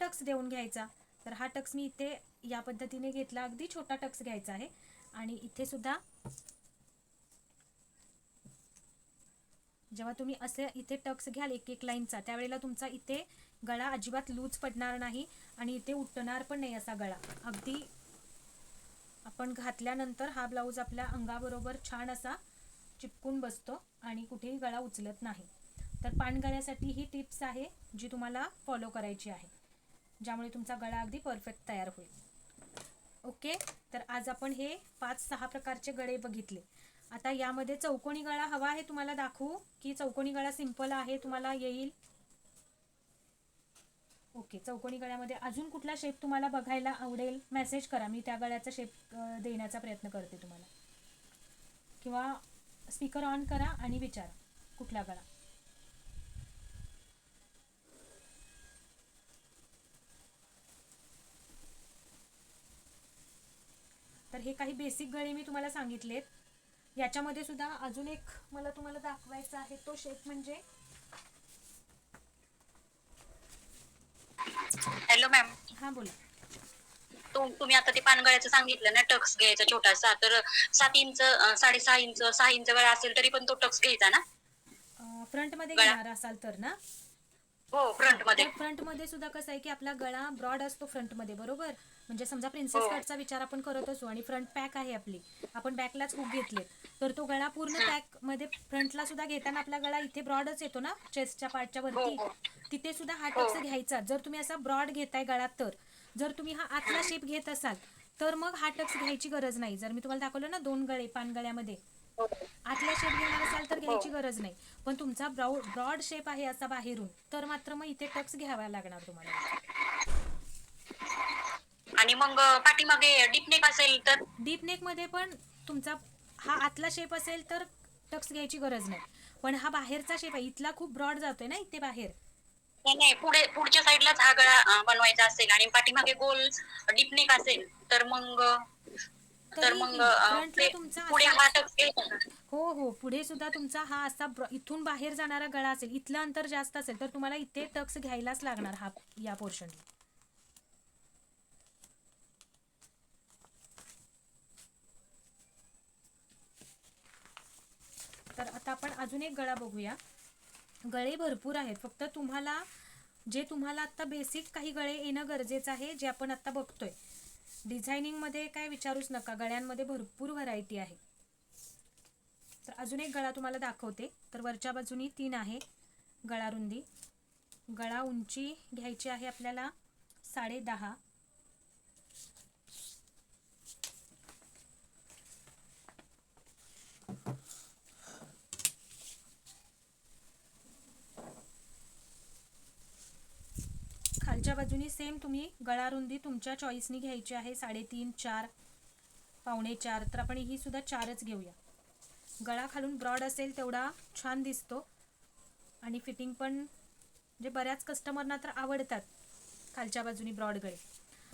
टक्स देऊन घ्यायचा. तर हा टक्स मी इथे या पद्धतीने घेतला, अगदी छोटा टक्स घ्यायचा आहे. आणि इथे सुद्धा जेव्हा तुम्ही असे इथे टक्स घ्याल एक एक लाईनचा, त्यावेळेला तुमचा इथे गळा अजिबात लूज पडणार नाही आणि इथे उठणार पण नाही असा गळा. अगदी आपण घातल्यानंतर हा ब्लाऊज आपल्या अंगाबरोबर छान असा चिपकून बसतो आणि कुठेही गळा उचलत नाही. तर पानगळ्यासाठी ही टिप्स आहे जी तुम्हाला फॉलो करायची आहे, ज्यामुळे तुमचा गळा अगदी परफेक्ट तयार होईल. ओके, तर आज आपण हे 5-6 प्रकारचे गळे बघितले. आता यामध्ये चौकोनी गळा हवा आहे तुम्हाला दाखवू की चौकोनी गळा सिंपल आहे तुम्हाला येईल? ओके, चौकोनी गळ्यामध्ये अजून कुठला शेप तुम्हाला बघायला आवडेल मेसेज करा, मी त्या गळ्याचा शेप देण्याचा प्रयत्न करते तुम्हाला, किंवा स्पीकर ऑन करा आणि विचारा कुठला गळा. तर हे काही बेसिक गळे मी तुम्हाला सांगितलेत. याच्यामध्ये सुद्धा अजून एक मला तुम्हाला दाखवायचा आहे तो शेप म्हणजे, हॅलो मॅम, हां बोला. तुम्ही आता ते पानगळ्याचं सांगितलं ना, टक्स घ्यायचा छोटासा, तर 7 इंच 6.5 इंच 6 इंच गळा असेल तरी पण तो टक्स घ्यायचा ना फ्रंटमध्ये गळा? घेणार असाल तर ना? हो, हां, फ्रंट मध्ये. तर फ्रंटमध्ये सुद्धा कसं आहे की आपला गळा ब्रॉड असतो फ्रंटमध्ये, बरोबर. म्हणजे समजा प्रिन्सेस हो. कटचा विचार आपण करत असू आणि फ्रंट पॅक आहे आपली, आपण बॅकलाच हुक घेतले, तर तो गळा पूर्ण हं. पॅकमध्ये फ्रंटला सुद्धा घेताना आपला गळा इथे ब्रॉडच येतो ना, चेस्टच्या पार्टच्या हो वरती. हो तिथे सुद्धा हा हो टक्स घ्यायचा जर तुम्ही असा ब्रॉड घेताय गळा. तर जर तुम्ही हा आतला शेप घेत असाल तर मग हा टक्स घ्यायची गरज नाही. जर मी तुम्हाला दाखवलं ना 2 गळे पानगळ्यामध्ये, हो आतला शेप घेणार असाल तर हो. घ्यायची गरज नाही. पण तुमचा ब्रॉड शेप आहे असा बाहेरून, तर मात्र मग इथे टक्स घ्यावा लागणार तुम्हाला. आणि मग पाठीमागे डीप असेल तर? डीप नेक मध्ये पण तुमचा हा आतला शेप असेल तर टक्स घ्यायची गरज नाही. पण हा बाहेरचा शेप आहे, इथला खूप ब्रॉड जातोय ना इथे बाहेर. नाही नाही, पुढच्या साईडलाच हा गळा बनवायचा असेल आणि पाठीमागे गोल डीप असेल तर मग तरीही फ्रंटला ते तुमचा पुढे असा, हा टक्स घ्यायचा. हो हो, पुढे सुद्धा तुमचा हा असा इथून बाहेर जाणारा गळा असेल, इथलं अंतर जास्त असेल तर तुम्हाला इथे टक्स घ्यायलाच लागणार हा या पोर्शनला. तर आता आपण अजून एक गळा बघूया. गळे भरपूर आहेत, फक्त तुम्हाला आता बेसिक काही गळे येणं गरजेचं आहे, जे आपण आता बघतोय. डिझायनिंगमध्ये काय विचारूच नका, गळ्यांमध्ये भरपूर व्हरायटी आहे. तर अजून एक गळा तुम्हाला दाखवते. तर वरच्या बाजूनी 3 आहे गळा रुंदी. गळा उंची घ्यायची आहे आपल्याला 10.5. खालच्या बाजूनी सेम तुम्ही गळा रुंदी तुमच्या चॉईसनी घ्यायची आहे 3.5, 4, 4.25. तर आपण ही सुद्धा 4च घेऊया. गळा खालून ब्रॉड असेल तेवढा छान दिसतो आणि फिटिंग पण म्हणजे बऱ्याच कस्टमरना तर आवडतात खालच्या बाजूनी ब्रॉड गळे.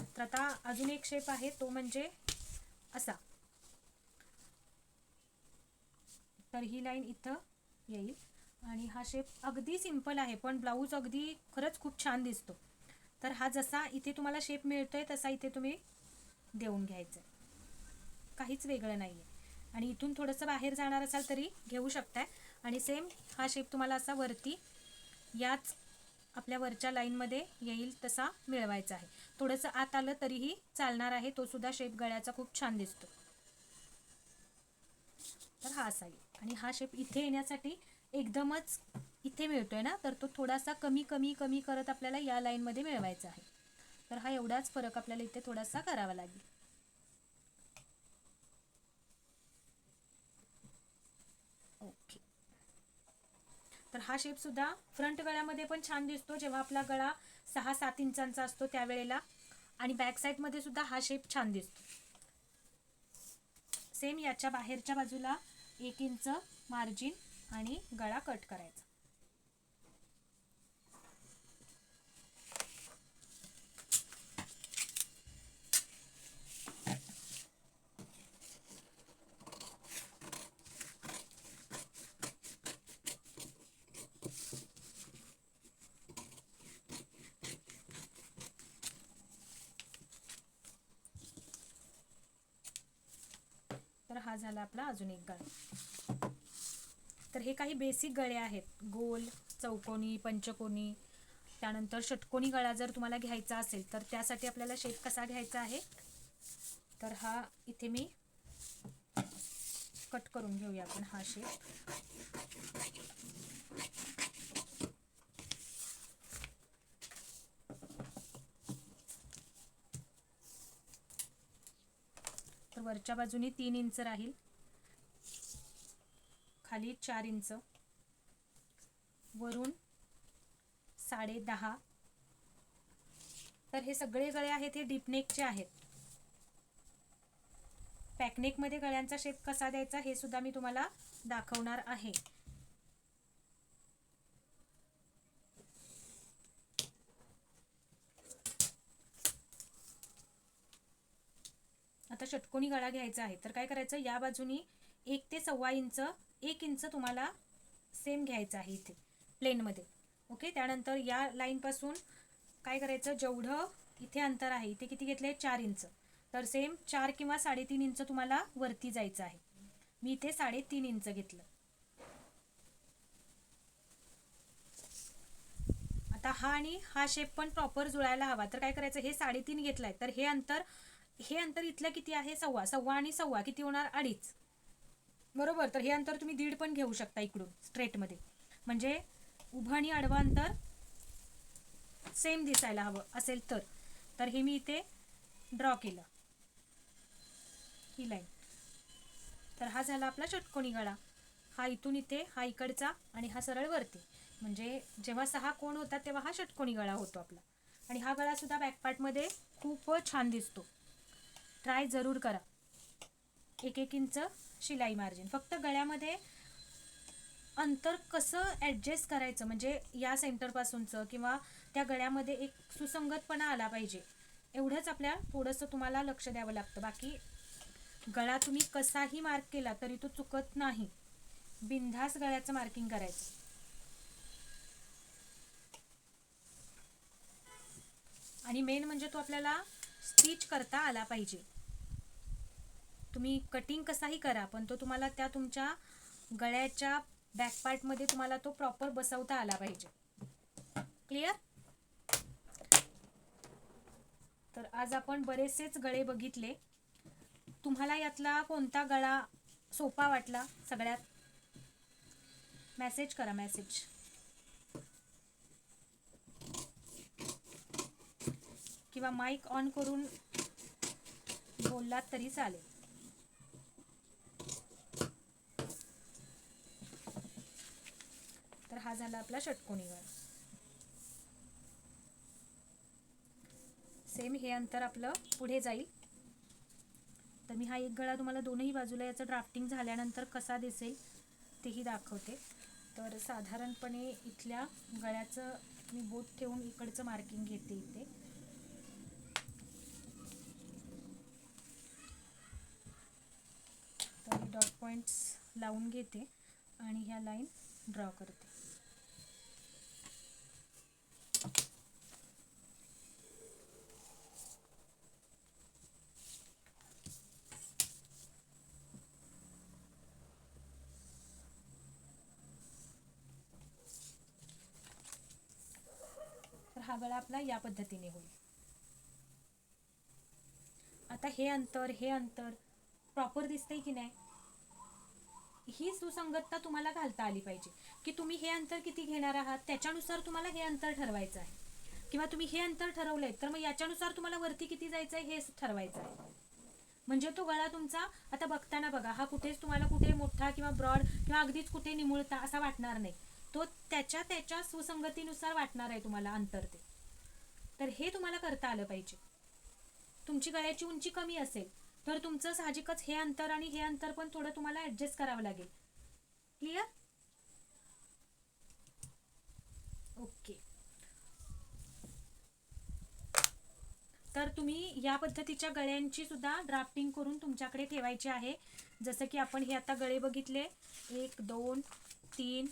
तर आता अजून एक शेप आहे तो म्हणजे असा. तर ही लाईन इथं येईल आणि हा शेप अगदी सिंपल आहे पण ब्लाऊज अगदी खरंच खूप छान दिसतो. तर हा जसा इथे तुम्हाला शेप मिळतोय तसा इथे तुम्ही देऊन घ्यायचं, काहीच वेगळं नाही आहे. आणि इथून थोडंसं बाहेर जाणार असाल तरी घेऊ शकताय. आणि सेम हा शेप तुम्हाला असा वरती याच आपल्या वरच्या लाईनमध्ये येईल तसा मिळवायचा आहे. थोडंसं आत आलं तरीही चालणार आहे, तो सुद्धा शेप गळ्याचा खूप छान दिसतो. तर हा असा येईल. आणि हा शेप इथे येण्यासाठी एकदमच इथे मिळतोय ना, तर तो थोडासा कमी कमी कमी करत आपल्याला या लाईनमध्ये मिळवायचा आहे. तर हा एवढाच फरक आपल्याला इथे थोडासा करावा लागेल. ओके, तर हा शेप सुद्धा फ्रंट गळ्यामध्ये पण छान दिसतो जेव्हा आपला गळा 6-7 इंचांचा असतो त्यावेळेला, आणि बॅक साईडमध्ये सुद्धा हा शेप छान दिसतो. सेम याच्या बाहेरच्या बाजूला 1 इंच मार्जिन आणि गळा कट करायचा. तर हा झाला आपला अजून एक गळा. तर हे काही बेसिक गळे आहेत, गोल, चौकोनी, पंचकोनी, त्यानंतर षटकोनी गळा जर तुम्हाला घ्यायचा असेल तर त्यासाठी आपल्याला शेप कसा घ्यायचा आहे, तर हा इथे मी कट करून घेऊया आपण हा शेप. तर वरच्या बाजूनी 3 इंच राहील, खाली 4 इंच, वरून 10.5. तर हे सगळे गळे आहेत हे डीपनेकचे आहेत. पॅकनेकमध्ये गळ्यांचा शेप कसा द्यायचा हे सुद्धा मी तुम्हाला दाखवणार आहे. आता षटकोनी गळा घ्यायचा आहे तर काय करायचं, या बाजूनी 1 ते 1.25 इंच, 1 इंच तुम्हाला सेम घ्यायचं आहे इथे प्लेनमध्ये. ओके, त्यानंतर या लाईनपासून काय करायचं, जेवढं इथे अंतर आहे इथे किती घेतलंय 4 इंच, तर सेम 4 किंवा 3.5 इंच तुम्हाला वरती जायचं आहे. मी इथे 3.5 इंच घेतलं. आता हा आणि हा शेप पण प्रॉपर जुळायला हवा, तर काय करायचं, हे 3.5 घेतलाय तर हे अंतर इथलं किती आहे, 1.25 आणि 1.25 किती होणार, 2.5 बरोबर. तर हे अंतर तुम्ही 1.5 पण घेऊ शकता इकडून स्ट्रेटमध्ये, म्हणजे उभं आणि आडवं अंतर सेम दिसायला हवं असेल तर हे मी इथे ड्रॉ केलं ही लाईन. तर हा झाला आपला षटकोनी गळा. हा इथून इथे, हा इकडचा आणि हा सरळ वरती, म्हणजे जेव्हा 6 कोण होतात तेव्हा हा षटकोनी गळा होतो आपला. आणि हा गळा सुद्धा बॅकपार्टमध्ये खूप छान दिसतो. ट्राय जरूर करा. 1-1 इंच शिलाई मार्जिन. फक्त गळ्यामध्ये अंतर कसं ॲडजस्ट करायचं, म्हणजे या सेंटरपासूनचं किंवा त्या गळ्यामध्ये एक सुसंगतपणा आला पाहिजे, एवढंच आपल्या थोडंसं तुम्हाला लक्ष द्यावं लागतं. बाकी गळा तुम्ही कसाही मार्क केला तरी तो चुकत नाही. बिनधास्त गळ्याचं मार्किंग करायचं. आणि मेन म्हणजे तो आपल्याला स्टिच करता आला पाहिजे. तुम्ही कटिंग कसाही करा पण तो तुम्हाला त्या तुमच्या गळ्याच्या बॅक पार्टमध्ये तुम्हाला तो प्रॉपर बसवता आला पाहिजे. क्लिअर. तर आज आपण बरेचसेच गळे बघितले. तुम्हाला यातला कोणता गळा सोपा वाटला सगळ्यात, मेसेज करा, मेसेज. किंवा माईक ऑन करून बोललात तरी चालेल. तर हा झाला आपला षटकोनी गळा. सेम हे अंतर आपलं पुढे जाईल. तर मी हा एक गळा तुम्हाला दोनही बाजूला याचं ड्राफ्टिंग झाल्यानंतर कसा दिसेल तेही दाखवते. तर साधारणपणे इथल्या गळ्याचं मी बोट ठेवून इकडचं मार्किंग घेते इथे. तर डॉट पॉइंट्स लावून घेते आणि ह्या लाईन ड्रॉ करते. तर हा गळा आपला या पद्धतीने होईल. आता हे अंतर प्रॉपर दिसतंय की नाही, ही सुसंगतता तुम्हाला घालता आली पाहिजे की तुम्ही हे अंतर किती घेणार आहात त्याच्यानुसार तुम्हाला हे अंतर ठरवायचं आहे, किंवा तुम्ही हे अंतर ठरवलंय तर मग याच्यानुसार तुम्हाला वरती किती जायचं आहे हे ठरवायचं आहे. म्हणजे तो गळा तुमचा आता बघताना बघा, हा कुठेच तुम्हाला कुठे मोठा किंवा ब्रॉड किंवा अगदीच कुठे निमुळता असा वाटणार नाही. तो त्याच्या सुसंगतीनुसार वाटणार आहे तुम्हाला अंतर ते. तर हे तुम्हाला करता आलं पाहिजे. तुमची गळ्याची उंची कमी असेल तर तुमचं साहजिकच हे अंतर आणि हे अंतर पण थोडं तुम्हाला ऍडजस्ट करावं लागेल. क्लिअर. ओके. तर तुम्ही या पद्धतीच्या गळ्यांची सुद्धा ड्राफ्टिंग करून तुमच्याकडे ठेवायची आहे. जसं की आपण हे आता गळे बघितले 1 2 3,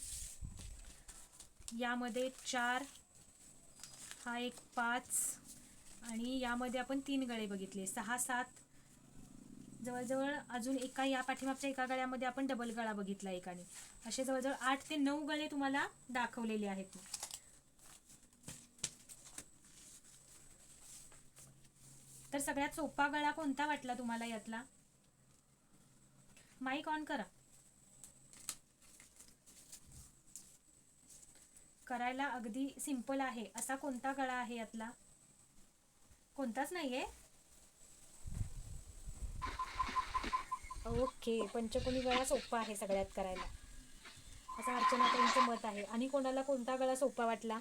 यामध्ये 4, हा एक 5 आणि यामध्ये आपण 3 गळे बघितले, 6 7, जवळजवळ अजून एका या पाठीमागच्या एका गळ्यामध्ये आपण डबल गळा बघितला एकाने. असे जवळजवळ 8 ते 9 गळे तुम्हाला दाखवलेले आहेत. तर सगळ्यात सोपा गळा कोणता वाटला तुम्हाला यातला? माईक ऑन करा. करायला अगदी सिंपल आहे असा कोणता गळा आहे यातला? कोणताच नाहीये. ओके, पंचकोनी गळा सोपा आहे सगळ्यात करायला असं अर्चनाताईंचं मत आहे. आणि कोणाला कोणता गळा सोपा वाटला?